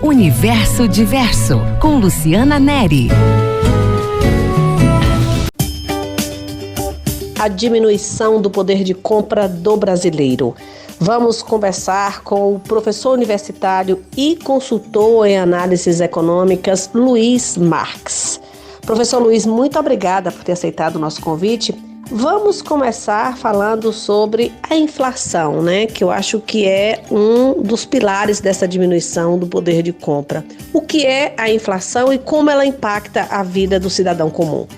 Universo Diverso, com Luciana Neri. A diminuição do poder de compra do brasileiro. Vamos conversar com o professor universitário e consultor em análises econômicas, Luiz Marques. Professor Luiz, muito obrigada por ter aceitado o nosso convite. Vamos começar falando sobre a inflação, né? Que eu acho que é um dos pilares dessa diminuição do poder de compra. O que é a inflação e como ela impacta a vida do cidadão comum?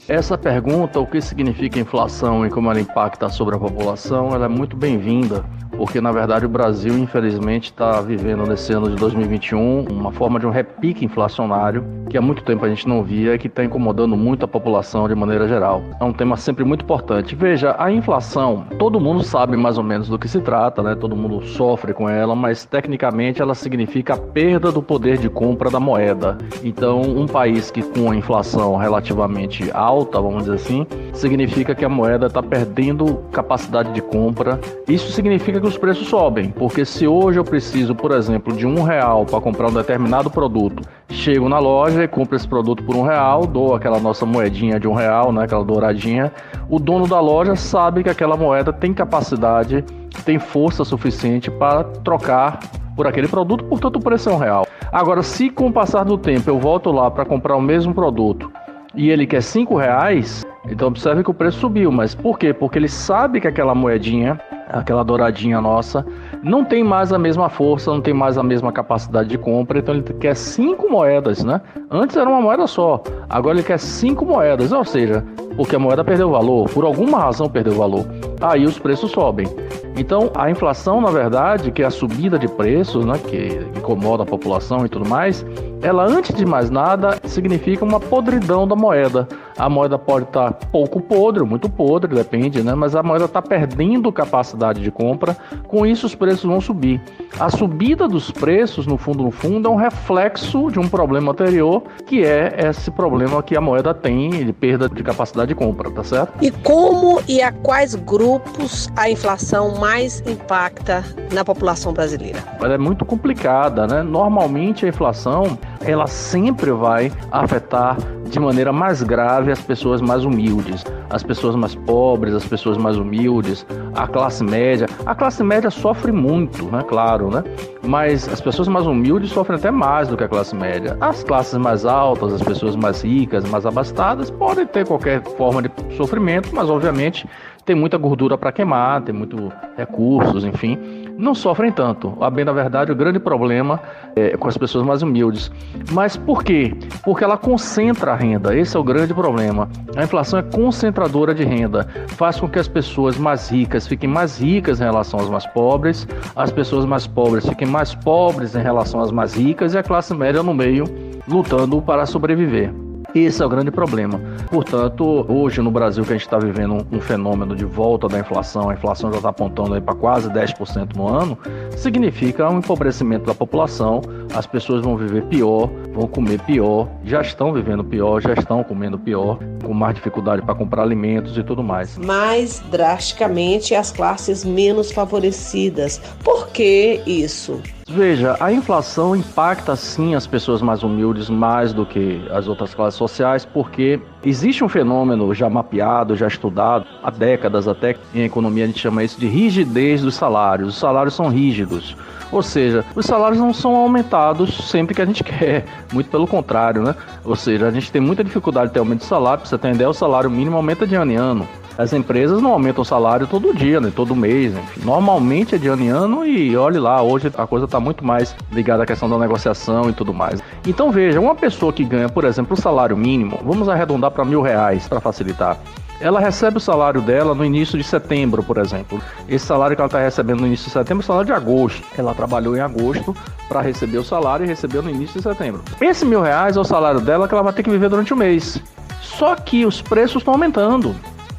Essa pergunta, o que significa inflação e como ela impacta sobre a população, ela é muito bem-vinda, porque na verdade o Brasil infelizmente está vivendo nesse ano de 2021 uma forma de um repique inflacionário que há muito tempo a gente não via e que está incomodando muito a população de maneira geral. É um tema sempre muito importante. Veja, a inflação, todo mundo sabe mais ou menos do que se trata, né? Todo mundo sofre com ela, mas tecnicamente ela significa a perda do poder de compra da moeda. Então, um país que com a inflação relativamente alta, vamos dizer assim, significa que a moeda está perdendo capacidade de compra. Isso significa que os preços sobem, porque se hoje eu preciso, por exemplo, de R$1 para comprar um determinado produto, chego na loja e compro esse produto por R$1, dou aquela nossa moedinha de R$1, né, aquela douradinha, o dono da loja sabe que aquela moeda tem capacidade, tem força suficiente para trocar por aquele produto, portanto o preço é R$1. Agora, se com o passar do tempo eu volto lá para comprar o mesmo produto e ele quer R$5, então observe que o preço subiu. Mas por quê? Porque ele sabe que aquela moedinha, aquela douradinha nossa, não tem mais a mesma força, não tem mais a mesma capacidade de compra, então ele quer 5 moedas, né? Antes era uma moeda só, agora ele quer 5 moedas, ou seja, porque a moeda perdeu valor, por alguma razão perdeu valor, aí os preços sobem. Então a inflação, na verdade, que é a subida de preços, né, que incomoda a população e tudo mais, ela, antes de mais nada, significa uma podridão da moeda. A moeda pode estar pouco podre, muito podre, depende, né? Mas a moeda está perdendo capacidade de compra, com isso os preços vão subir. A subida dos preços, no fundo, é um reflexo de um problema anterior, que é esse problema que a moeda tem de perda de capacidade de compra, tá certo? E como e a quais grupos a inflação mais impacta na população brasileira? Ela é muito complicada, né? Normalmente a inflação, ela sempre vai afetar de maneira mais grave as pessoas mais humildes, as pessoas mais pobres, as pessoas mais humildes, a classe média. A classe média sofre muito, né? Claro, né? Mas as pessoas mais humildes sofrem até mais do que a classe média. As classes mais altas, as pessoas mais ricas, mais abastadas, podem ter qualquer forma de sofrimento, mas obviamente tem muita gordura para queimar, tem muitos recursos, enfim, não sofrem tanto. A bem da verdade, o grande problema é com as pessoas mais humildes. Mas por quê? Porque ela concentra a renda, esse é o grande problema. A inflação é concentradora de renda, faz com que as pessoas mais ricas fiquem mais ricas em relação às mais pobres, as pessoas mais pobres fiquem mais pobres em relação às mais ricas e a classe média no meio lutando para sobreviver. Esse é o grande problema. Portanto, hoje no Brasil, que a gente está vivendo um fenômeno de volta da inflação, a inflação já está apontando aí para quase 10% no ano, significa um empobrecimento da população, as pessoas vão viver pior, vão comer pior, já estão vivendo pior, já estão comendo pior, com mais dificuldade para comprar alimentos e tudo mais. Mais drasticamente as classes menos favorecidas. Por que isso? Veja, a inflação impacta sim as pessoas mais humildes mais do que as outras classes sociais, porque existe um fenômeno já mapeado, já estudado há décadas até, em economia a gente chama isso de rigidez dos salários. Os salários são rígidos, ou seja, os salários não são aumentados sempre que a gente quer, muito pelo contrário, né? Ou seja, a gente tem muita dificuldade de ter aumento de salário. Pra você ter ideia, o salário mínimo aumenta de ano em ano. As empresas não aumentam o salário todo dia, né? Todo mês, enfim. Normalmente é de ano em ano e olhe lá, hoje a coisa está muito mais ligada à questão da negociação e tudo mais. Então veja, uma pessoa que ganha, por exemplo, o salário mínimo, vamos arredondar para R$1.000 para facilitar. Ela recebe o salário dela no início de setembro, por exemplo. Esse salário que ela está recebendo no início de setembro é o salário de agosto. Ela trabalhou em agosto para receber o salário e recebeu no início de setembro. Esse R$1.000 é o salário dela que ela vai ter que viver durante o mês. Só que os preços estão aumentando.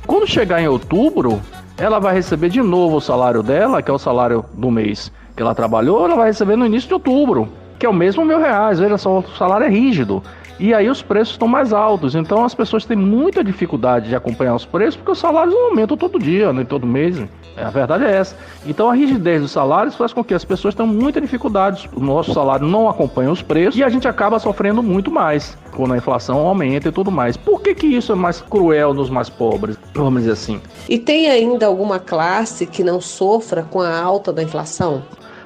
Quando chegar em outubro, ela vai receber de novo o salário dela, que é o salário do mês que ela trabalhou, ela vai receber no início de outubro. que é o mesmo R$ 1.000. Veja só, o salário é rígido. E aí os preços estão mais altos. Então as pessoas têm muita dificuldade de acompanhar os preços, porque os salários não aumentam todo dia, nem todo mês. A verdade é essa. Então a rigidez dos salários faz com que as pessoas tenham muita dificuldade. O nosso salário não acompanha os preços e a gente acaba sofrendo muito mais quando a inflação aumenta e tudo mais. Por que isso é mais cruel nos mais pobres? Vamos dizer assim. E tem ainda alguma classe que não sofra com a alta da inflação?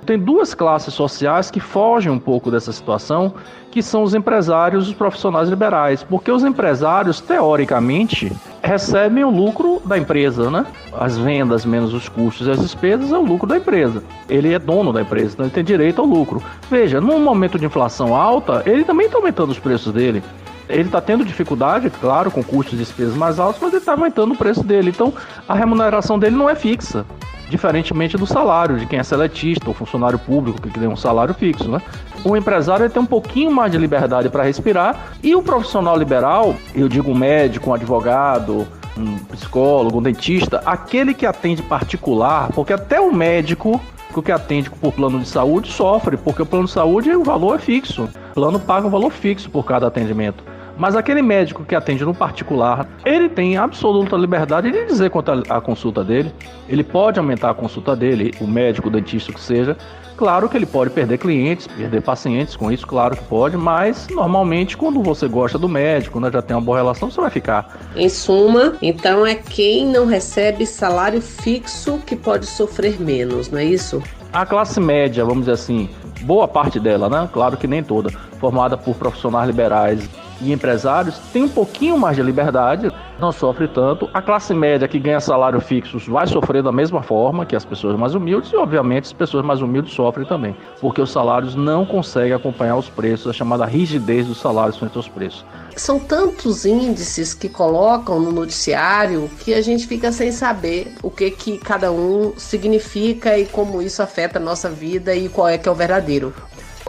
Tem duas classes sociais que fogem um pouco dessa situação, que são os empresários e os profissionais liberais. Porque os empresários, teoricamente, recebem o lucro da empresa, né? As vendas menos os custos e as despesas é o lucro da empresa. Ele é dono da empresa, então ele tem direito ao lucro. Veja, num momento de inflação alta, ele também está aumentando os preços dele. Ele está tendo dificuldade, claro, com custos e despesas mais altos, mas ele está aumentando o preço dele. Então, a remuneração dele não é fixa. Diferentemente do salário, de quem é seletista ou funcionário público, que tem um salário fixo, né? O empresário ele tem um pouquinho mais de liberdade para respirar, e o profissional liberal, eu digo um médico, um advogado, um psicólogo, um dentista, aquele que atende particular, porque até o médico que atende por plano de saúde sofre, porque o plano de saúde o valor é fixo, o plano paga um valor fixo por cada atendimento. Mas aquele médico que atende no particular, ele tem absoluta liberdade de dizer quanto a consulta dele. Ele pode aumentar a consulta dele, o médico, o dentista, o que seja. Claro que ele pode perder clientes, perder pacientes com isso, claro que pode, mas normalmente quando você gosta do médico, né, já tem uma boa relação, você vai ficar. Em suma, então é quem não recebe salário fixo que pode sofrer menos, não é isso? A classe média, vamos dizer assim, boa parte dela, né? Claro que nem toda, formada por profissionais liberais e empresários, tem um pouquinho mais de liberdade, não sofre tanto. A classe média que ganha salário fixo vai sofrer da mesma forma que as pessoas mais humildes, e obviamente as pessoas mais humildes sofrem também, porque os salários não conseguem acompanhar os preços, a chamada rigidez dos salários frente aos preços. São tantos índices que colocam no noticiário que a gente fica sem saber o que cada um significa e como isso afeta a nossa vida e qual é que é o verdadeiro.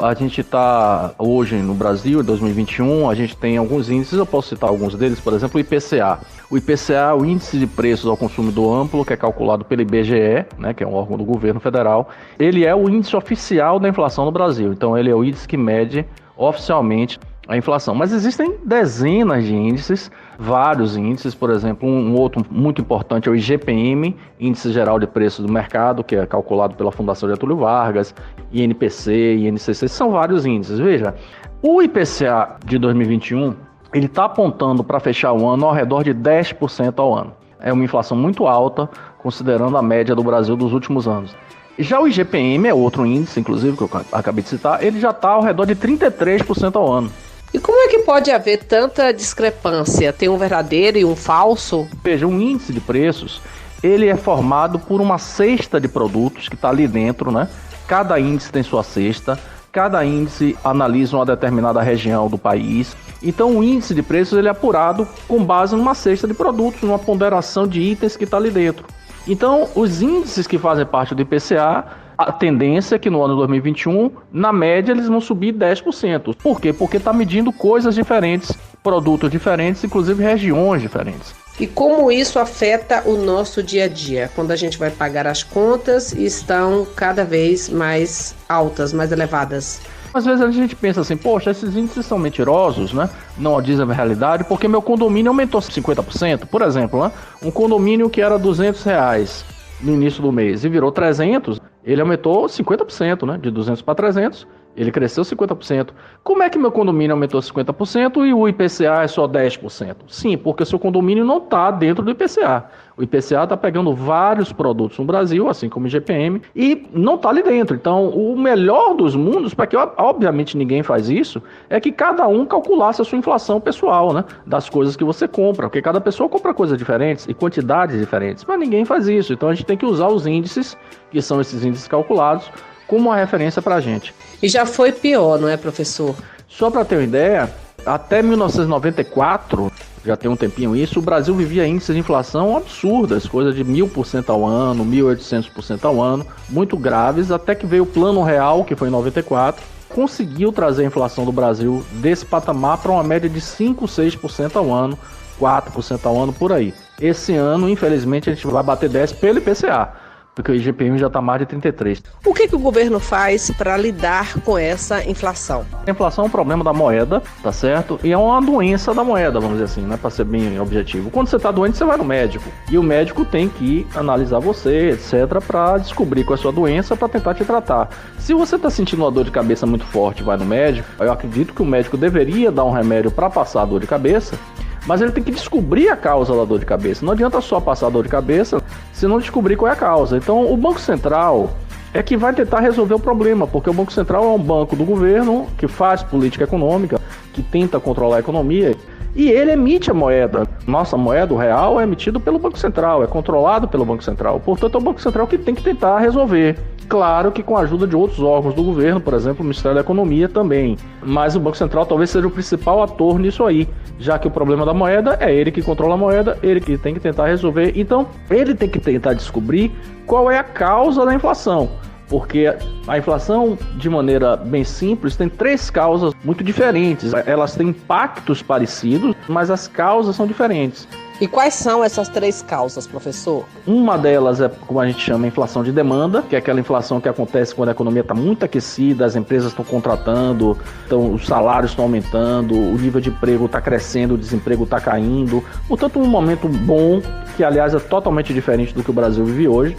A gente está hoje no Brasil, em 2021, a gente tem alguns índices, eu posso citar alguns deles, por exemplo, o IPCA. O IPCA é o Índice de Preços ao Consumidor Amplo, que é calculado pelo IBGE, né, que é um órgão do governo federal. Ele é o índice oficial da inflação no Brasil, então ele é o índice que mede oficialmente a inflação. Mas existem dezenas de índices, vários índices, por exemplo, um outro muito importante é o IGPM, Índice Geral de Preços do Mercado, que é calculado pela Fundação Getúlio Vargas, INPC, INCC, são vários índices. Veja, o IPCA de 2021, ele está apontando para fechar o ano ao redor de 10% ao ano. É uma inflação muito alta, considerando a média do Brasil dos últimos anos. Já o IGPM é outro índice, inclusive, que eu acabei de citar, ele já está ao redor de 33% ao ano. E como é que pode haver tanta discrepância? Tem um verdadeiro e um falso? Veja, um índice de preços, ele é formado por uma cesta de produtos que está ali dentro, né? Cada índice tem sua cesta, cada índice analisa uma determinada região do país. Então o índice de preços ele é apurado com base numa cesta de produtos, numa ponderação de itens que está ali dentro. Então os índices que fazem parte do IPCA, a tendência é que no ano 2021, na média, eles vão subir 10%. Por quê? Porque está medindo coisas diferentes, produtos diferentes, inclusive regiões diferentes. E como isso afeta o nosso dia a dia, quando a gente vai pagar as contas e estão cada vez mais altas, mais elevadas? Às vezes a gente pensa assim, poxa, esses índices são mentirosos, né? Não dizem a realidade, porque meu condomínio aumentou 50%. Por exemplo, né? Um condomínio que era R$200 no início do mês e virou 300, ele aumentou 50%, né? De 200 para 300, ele cresceu 50%. Como é que meu condomínio aumentou 50% e o IPCA é só 10%? Sim, porque o seu condomínio não está dentro do IPCA. O IPCA está pegando vários produtos no Brasil, assim como o IGPM, e não está ali dentro. Então, o melhor dos mundos, para que obviamente ninguém faz isso, é que cada um calculasse a sua inflação pessoal, né? Das coisas que você compra, porque cada pessoa compra coisas diferentes e quantidades diferentes, mas ninguém faz isso. Então, a gente tem que usar os índices, que são esses índices calculados, como uma referência para a gente. E já foi pior, não é, professor? Só para ter uma ideia, até 1994, já tem um tempinho isso, o Brasil vivia índices de inflação absurdas, coisa de 1.000% ao ano, 1.800% ao ano, muito graves, até que veio o Plano Real, que foi em 94, conseguiu trazer a inflação do Brasil desse patamar para uma média de 5, 6% ao ano, 4% ao ano, por aí. Esse ano, infelizmente, a gente vai bater 10% pelo IPCA. porque o IGPM já está mais de 33. O que o governo faz para lidar com essa inflação? A inflação é um problema da moeda, tá certo? E é uma doença da moeda, vamos dizer assim, né? Para ser bem objetivo. Quando você está doente, você vai no médico. E o médico tem que analisar você, etc., para descobrir qual é a sua doença, para tentar te tratar. Se você está sentindo uma dor de cabeça muito forte e vai no médico, eu acredito que o médico deveria dar um remédio para passar a dor de cabeça, mas ele tem que descobrir a causa da dor de cabeça. Não adianta só passar a dor de cabeça se não descobrir qual é a causa. Então, o Banco Central é que vai tentar resolver o problema, porque o Banco Central é um banco do governo que faz política econômica, que tenta controlar a economia, e ele emite a moeda. Nossa moeda, o real, é emitido pelo Banco Central, é controlado pelo Banco Central. Portanto, é o Banco Central que tem que tentar resolver. Claro que com a ajuda de outros órgãos do governo, por exemplo, o Ministério da Economia também. Mas o Banco Central talvez seja o principal ator nisso aí, já que o problema da moeda é ele que controla a moeda, ele que tem que tentar resolver. Então, ele tem que tentar descobrir qual é a causa da inflação. Porque a inflação, de maneira bem simples, tem 3 causas muito diferentes. Elas têm impactos parecidos, mas as causas são diferentes. E quais são essas 3 causas, professor? Uma delas é, como a gente chama, a inflação de demanda, que é aquela inflação que acontece quando a economia está muito aquecida, as empresas estão contratando, então os salários estão aumentando, o nível de emprego está crescendo, o desemprego está caindo. Portanto, um momento bom, que aliás é totalmente diferente do que o Brasil vive hoje.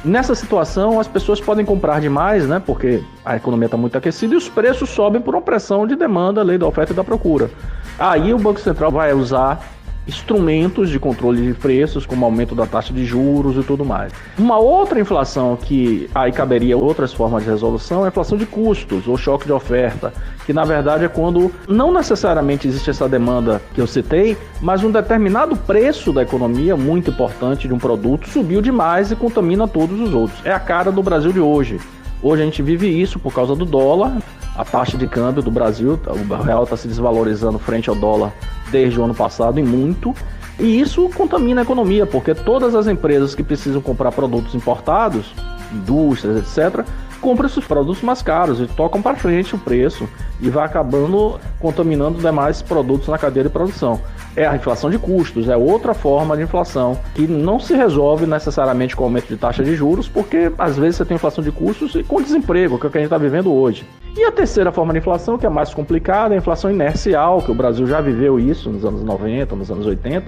Nessa situação, as pessoas podem comprar demais, né? Porque a economia está muito aquecida e os preços sobem por uma pressão de demanda, lei da oferta e da procura. Aí o Banco Central vai usar instrumentos de controle de preços, como aumento da taxa de juros e tudo mais. Uma outra inflação que aí caberia outras formas de resolução é a inflação de custos, ou choque de oferta, que na verdade é quando não necessariamente existe essa demanda que eu citei, mas um determinado preço da economia, muito importante, de um produto, subiu demais e contamina todos os outros. É a cara do Brasil de hoje. Hoje a gente vive isso por causa do dólar, a taxa de câmbio do Brasil, o real está se desvalorizando frente ao dólar desde o ano passado e muito, e isso contamina a economia, porque todas as empresas que precisam comprar produtos importados, indústrias, etc., compram esses produtos mais caros e tocam para frente o preço e vai acabando contaminando demais produtos na cadeia de produção. É a inflação de custos, é outra forma de inflação que não se resolve necessariamente com o aumento de taxa de juros, porque às vezes você tem inflação de custos e com desemprego, que é o que a gente está vivendo hoje. E a terceira forma de inflação, que é mais complicada, é a inflação inercial, que o Brasil já viveu isso nos anos 90, nos anos 80,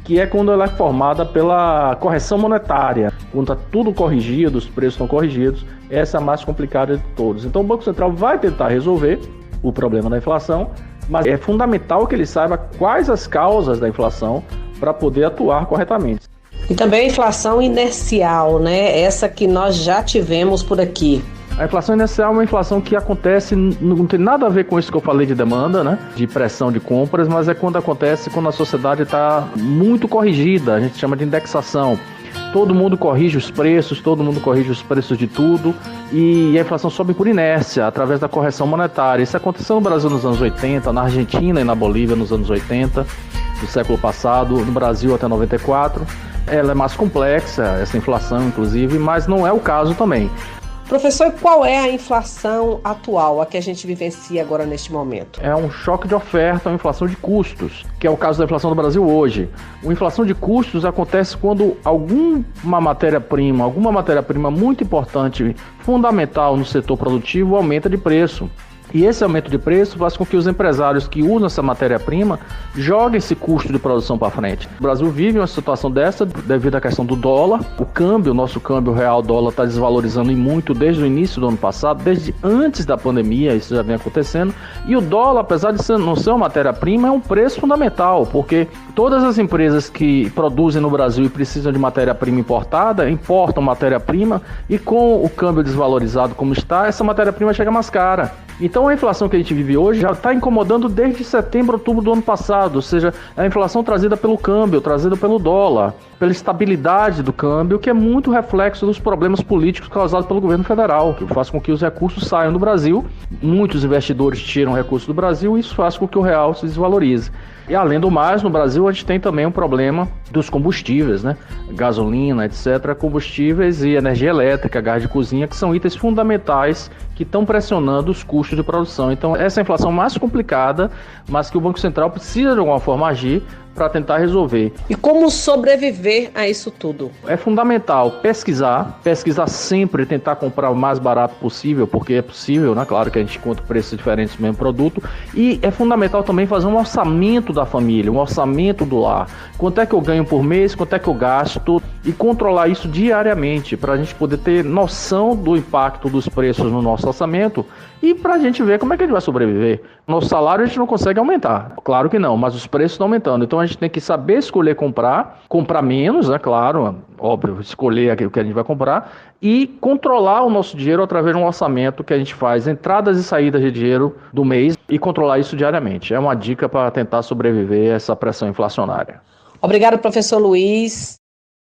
que é quando ela é formada pela correção monetária, quando está tudo corrigido, os preços estão corrigidos. Essa é a mais complicada de todos. Então o Banco Central vai tentar resolver o problema da inflação, mas é fundamental que ele saiba quais as causas da inflação para poder atuar corretamente. E também a inflação inercial, né? Essa que nós já tivemos por aqui. A inflação inercial é uma inflação que acontece, não tem nada a ver com isso que eu falei de demanda, né? De pressão de compras, mas é quando acontece quando a sociedade está muito corrigida, a gente chama de indexação. Todo mundo corrige os preços, todo mundo corrige os preços de tudo e a inflação sobe por inércia, através da correção monetária. Isso aconteceu no Brasil nos anos 80, na Argentina e na Bolívia nos anos 80, do século passado, no Brasil até 94. Ela é mais complexa, essa inflação inclusive, mas não é o caso também. Professor, qual é a inflação atual, a que a gente vivencia agora neste momento? É um choque de oferta, uma inflação de custos, que é o caso da inflação do Brasil hoje. A inflação de custos acontece quando alguma matéria-prima muito importante, fundamental no setor produtivo, aumenta de preço. E esse aumento de preço faz com que os empresários que usam essa matéria-prima joguem esse custo de produção para frente. O Brasil vive uma situação dessa devido à questão do dólar. O nosso câmbio real dólar está desvalorizando muito desde o início do ano passado, desde antes da pandemia, isso já vem acontecendo. E o dólar, apesar de não ser uma matéria-prima, é um preço fundamental, porque todas as empresas que produzem no Brasil e precisam de matéria-prima importada, importam matéria-prima e com o câmbio desvalorizado como está, essa matéria-prima chega mais cara. Então a inflação que a gente vive hoje já está incomodando desde setembro, outubro do ano passado, ou seja, a inflação trazida pelo câmbio, trazida pelo dólar, pela estabilidade do câmbio, que é muito reflexo dos problemas políticos causados pelo governo federal, que faz com que os recursos saiam do Brasil, muitos investidores tiram recursos do Brasil e isso faz com que o real se desvalorize. E além do mais, no Brasil a gente tem também um problema dos combustíveis, né? Gasolina, etc., combustíveis e energia elétrica, gás de cozinha, que são itens fundamentais que estão pressionando os custos de produção. Então essa é a inflação mais complicada, mas que o Banco Central precisa de alguma forma agir para tentar resolver. E como sobreviver a isso tudo? É fundamental pesquisar sempre, tentar comprar o mais barato possível, porque é possível, né? Claro que a gente encontra preços diferentes do mesmo produto. E é fundamental também fazer um orçamento da família, um orçamento do lar. Quanto é que eu ganho por mês, quanto é que eu gasto, e controlar isso diariamente, para a gente poder ter noção do impacto dos preços no nosso orçamento e para a gente ver como é que a gente vai sobreviver. Nosso salário a gente não consegue aumentar, claro que não, mas os preços estão aumentando. Então a gente tem que saber escolher comprar menos, é claro, óbvio, escolher aquilo que a gente vai comprar e controlar o nosso dinheiro através de um orçamento que a gente faz, entradas e saídas de dinheiro do mês, e controlar isso diariamente. É uma dica para tentar sobreviver a essa pressão inflacionária. Obrigado, professor Luiz.